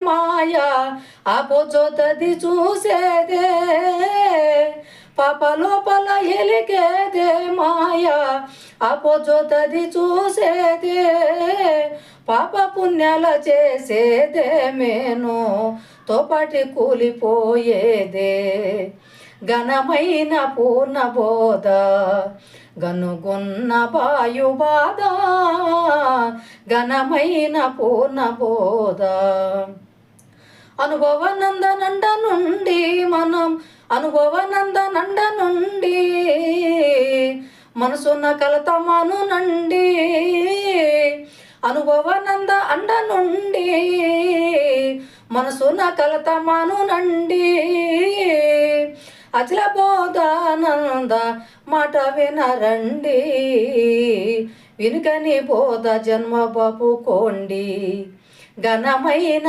మాయా అపోజోతది చూసేదే పాప లోపల ఎలికేదే మాయా అపోజోతది చూసేదే పాప పుణ్యాల చేసేదే మేను తోపాటి కూలిపోయేదే ఘనమైన పూర్ణ బోధ గనుగున్న వాయుబాధ ఘనమైన పూర్ణ బోధ అనుభవనందనండ నుండి మనం అనుభవనందనండ నుండి మనసున్న కలతమాను నండి అనుభవనంద అండ నుండి మనసున్న కలతమాను నండి అచల బోధానంద మాట వినరండి వినుకని బోధ జన్మ బాపు కోండి ఘనమైన